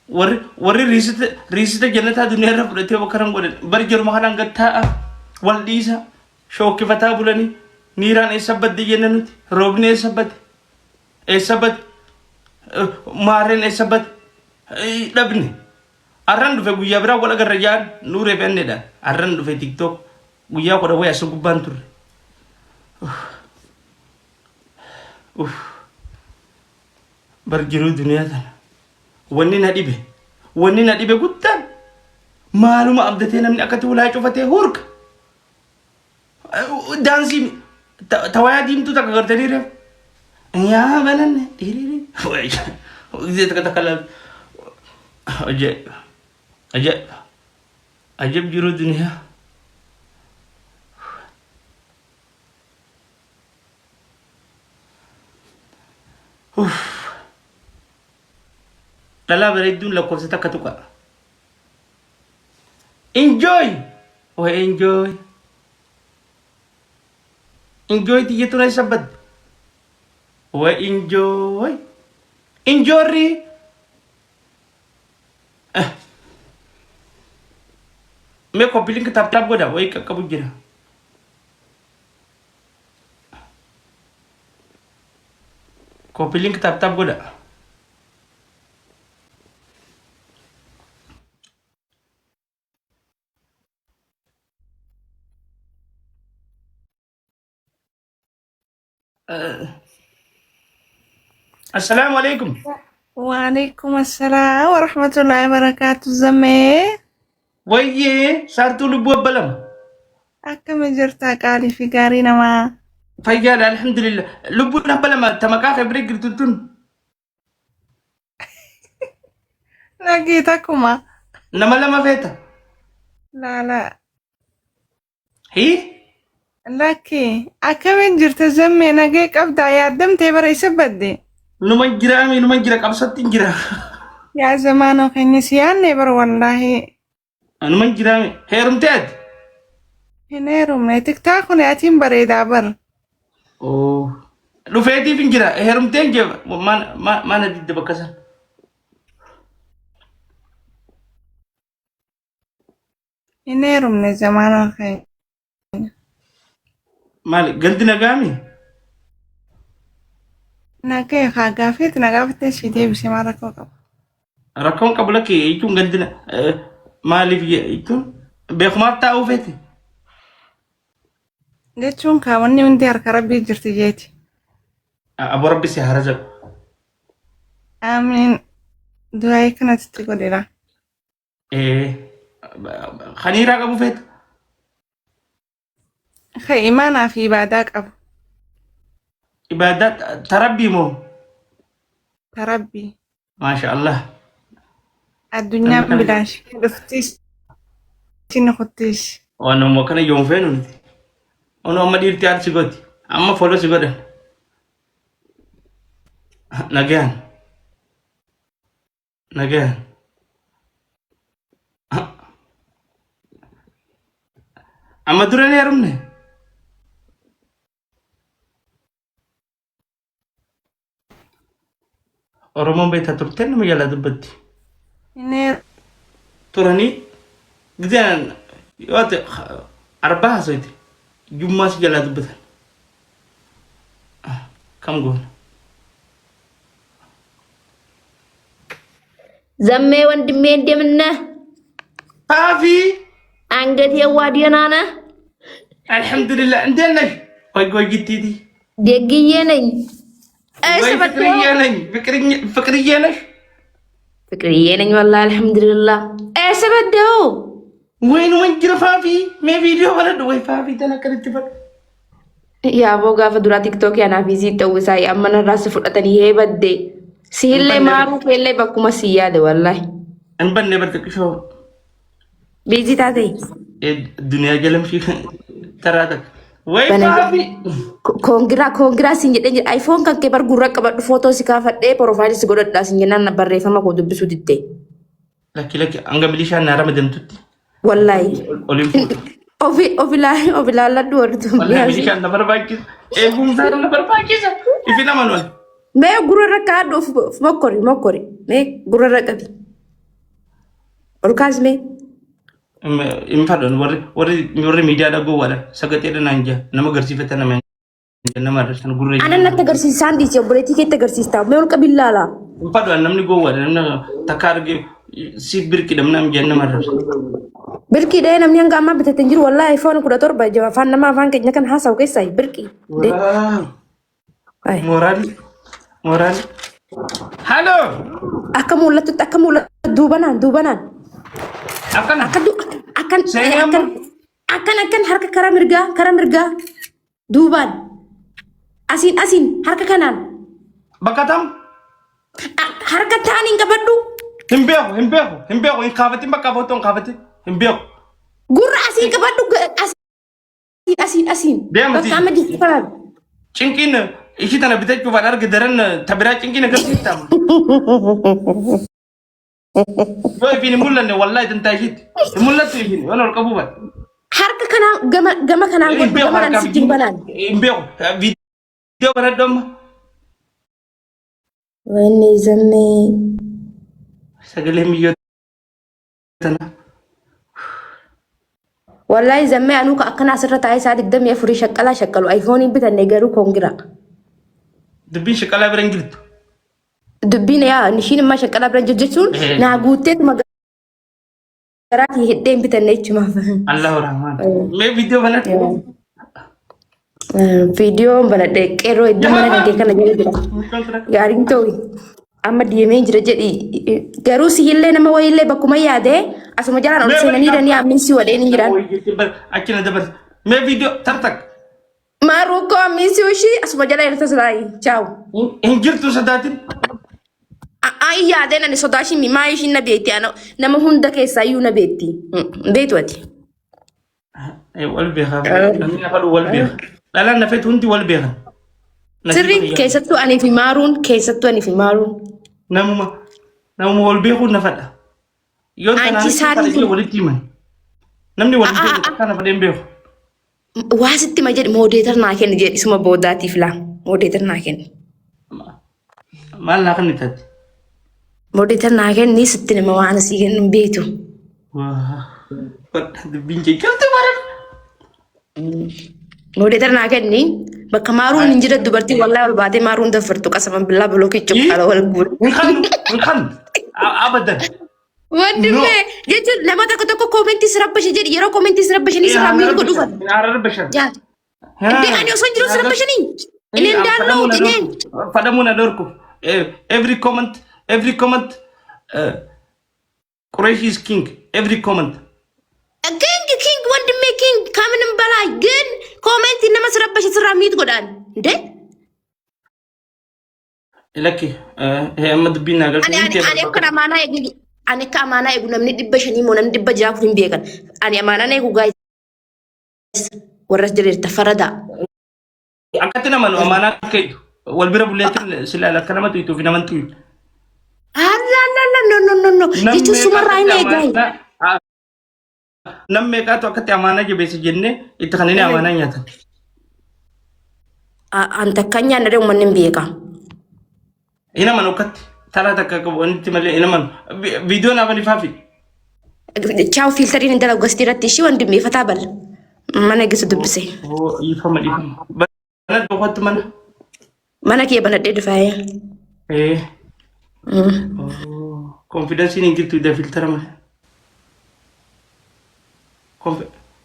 ور ريست جنة الدنيا رب رتي وكرم قول برجر مهلا قطع والديسا شوك فتا بولني نيران إسبت دي جنة روبني إسبت مارن إسبت لبني أران دفع غويا برا ولا كرجال نور بيننا ده أران دفع تيك توك غويا كده ويا سوق بانتور برجرو دنيا ده wanni na dhibe guddaan maaluma abdatee namni akkatti ulaa cufatee hurka daansii tawayaa diimtuu takka gartanii reef yaa bananne dhiiriri gisee takka takka laal ajab jiru duniyaa dhalaa bareedduun lakkoofsa takka tuqa enjoy enjoy tiyya tura isa bad enjoy mee koppiliin kitaab godha way qaqqabu jira koppiliin kitaab godha السلام عليكم. وعليكم السلام ورحمة الله وبركاته زمي. ويي صارتوا لبوا بلم. أكم جرتا قالي في قارينا ما. فيجال الحمد لله لبوا بلم تمكاخ بريك تلتون. لقيتكما. نما لما فيتا. لا هي؟ لكن أكم جرتا زمي نجيك أبدا يا دم تبرا يسبدي. نمان جرا قبصت جرا. يا زمانو كنيسيان نبر والله. نمان جرا هيرم تاد. هنيرم نتك تاخون ياتين بريدا بر. أوه. لو فيتي فين جرا هيرم تاد جب ما نديد بكسر. هنيرم نزمانو كي. مالك قلتنا قامي. ناكي خاقافيت ناقافت شيدي بسي ما ركون قبلك يكون قلتنا مالي في يكون بيخمار تاو فيتي. ليتشون كاوني من ديار كربي جرتي جيتي. أبو ربي سيهرزق. آمين. دعائي كانت تقول لا. خنيرة أبو فيت. خي إيمانا في عبادات أبو. عبادات تربي مو. تربي. ما شاء الله. الدنيا بلاش. دفتيش. تنخطيش. وأنا ما كان يوم فين أنا ما دير تيار سيقولي أما فلو سيقولي نجان أما دراني أرمني Oromoon beektaa turteen nama jala dubbatti. Turanii gidaan yoo ta'e arbaa haasawite jummaas jala dubbatan. Kam goona. Zammee wandimee deemna. Faafi. Angatee waa diinaana. Alhamdulillah indeen nag. Goy gittiiti. Deeggiyyee nag. فكرية نش والله الحمد لله ايه سبدو وين جرى فافي ما فيديو ولا دوي فافي تنا كنت تفك يا ابو غاف درا تيك توك انا في زي تو ساي امنا راس فدتني هي بدي سيله معروف اللي بكم سياده والله ان بن بدك شو بيجي تاتي الدنيا جلم شي تراتك وين فافي كونغرا سينجي ايفون كان كبر غورا قبد فوتو سيكافدي بروفايل سيغوددا سينجنا بريفما كو دبسو ديتي لك انغا مليشا نارا مدمتتي والله اوفيلا لا دورتو والله مليشا نبر باكي بوم زار نبر باكي يفينا منول ما غورا ركادو مكوري ما غورا ركابي ol kaasme. Hin fadhan warri miidiyaa dhagoo wala sagatee dhanaan jaa nama agarsiifatan nama nama arrabsan gurra Anan natti agarsiisaan dhiisee obboleettii keetti agarsiistaa. Mee ol qabillaala. hin fadhan namni gowwaadha namni takka arge siif birqidha namni jaa nama arrabsan. Birqii dhahee namni hanga ammaa bitatee jiru wallaahi iPhone 17 afaan nama afaan keenya kan haasa'u keessaa birqii. Moraali. Halo. Akka mul'atutti akka mul'atu duubanaan. Akkana. Akkan harka karaa mirgaa duubaan asiin harka kanaan Bakka tam. harka ta'aniin qabadhu Hin beeku hin kaafatin bakka footoo hin kaafatin hin beeku. gurra asiin qabadhu asiin Deemati. bakka amma jirtu kanaan Cinqiin ishii tana bitachuufaan arge daran tabiraa cinqiin agarsiiftama. Yoo ifin hin mul'anne wallaahi tantaa ishiitti hin mul'attu ifin waan ol qabuu baate. harka kanaan gama kanaan Hin beeku gamanaan harkaa sijjin banaan hin beeku viidiyoo baradhu amma. wanni zammee Sagalee miyyoo tana. wallaahi zammee anuu ka akkana asirra taa'ee isaa 24 shaqqalu ayfooniin bitanne garuu koongira Dubbiin shaqalaa bira hin jirtu. dubbiin yaa ishiin immoo shaqqalaa bira jiru jechuun naa guutteetu magaalaatii hidhee hin bitanne jechumaaf. Allahu rahmaan. Mee viidiyoo banadhu. Viidiyoon banadhe qeerroo iddoo mana dhagee kana jala jira. Gaariin ta'u amma deemee jira jedhi garuu siillee nama wayiillee bakkuma yaadee asuma jalaan ol seenanii danii amminsi wadheen hin jiran. Achina dabarsa. Mee viidiyoo tartak. Maaruukoo amminsi ishii asuma jala irra tasilaayi. Chaawu. Hin jirtu sodaatin. Ayi yaadeen ani sodaashin maa ishiin na beetti nama hunda keessaa iyyuu na beetti. Beetu ati. Wal beekaa. Namni afadhu wal beeka. Dhalaan nafeetu hundi wal beeka. Sirri keessattuu ani fi maaruun. Namuma wal beekuun nafadha. Yoo tanaan walitti himan. Namni wal beeku kana fadheen beeku. Waasitti ma jedhi moodeetar naa kenni jedhi isuma boodaatiif laa moodeetar naa kenni. Maal naa kan taate? Moodeetar naa kenni sitti nama waan asii kennu beektu. Dubbiin kee galtee maran. Moodeetar naa kenni bakka maaruun hin jira dubartii wallaahi ol baatee maaruun daffartu qasaman billaa bilookii cuqqaala wal guura. Hin kan abadan. Waddimee jechuun nama tokko koomentii sirabbashe jedhi yeroo koomentii sirabbashanii sirraa miidhu godhu fadha. Ararbashan. Indee ani osoo hin jiru sirabbashanii. Inni daannoo dineen. Fadamuun adorku. Every comment. Quraish is king. Every comment. King waddimee king kamin balaa ግን koomentii nama sirabbashe sirraa miidhu godhaan. Indee. Lakki amma dubbiin naa galchu. Ani akka amaanaa eegu ani akka amaanaa eegu namni 500 moo namni 600 hin beekan. Ani amaanaa eegu gaayis warra jireenya farada. Akkatti nama nu amaanaa keetu wal bira bulleetiin silaala akka nama tuytuuf naman tuyu. No. Jechuun sumarraa hin eegayi. Nam meeqaatu akkatti amaanaa jabeessa jennee itti kan inni amaanaa nyaatan. Anta akka nyaanna uummanni hin beeka. Ina man okkatti taraa takka qabu wanti malee ina man viidiyoon afaan ifaafi. Chaawu fiiltariin indala gosti irratti ishii wanti miifataa bala. Mana eegisu dubbise. Ifama. Banat boqotti mana. Mana kee banadhee dhufaayee. Konfidensiin hin jirtu ida filtara malee.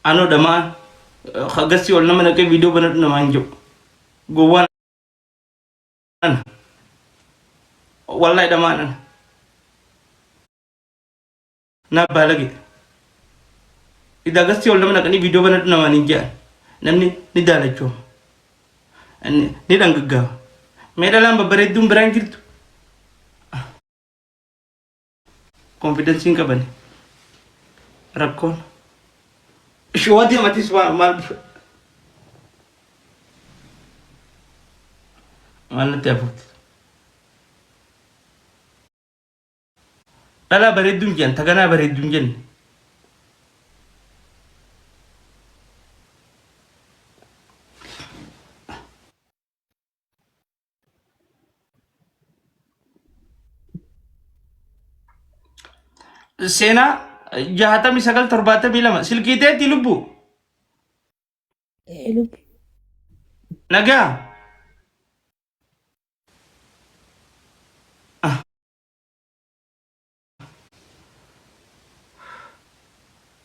Anoo dhamaan hagassi ol nama naqee viidiyoo banadhu namaa hin jiru. Gowwaan. Wallahi dhamaan. Naa baalage. Ida hagassi ol nama naqanii viidiyoo banadhu namaa hin jiran. Namni ni daalachuu. Ni dhangaggaaba. Mee dhalaan babbareedduun biraan jirtu. Konfidensiin qaban. Rakkoon. Ishee matis maal natti hafuuti. Dhalaa bareedduun jiran taganaa bareedduun jenne. seenaa 69 silkiiteetti lubbu nagaa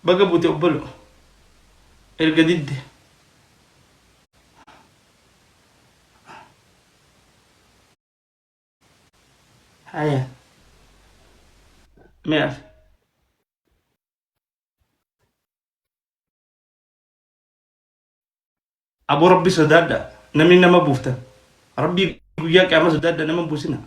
baga buute obbolo erga didde haya me'af aboo rabbi sodaadha namni nama buuftan rabbii guyyaa qaama sodaadha nama buusina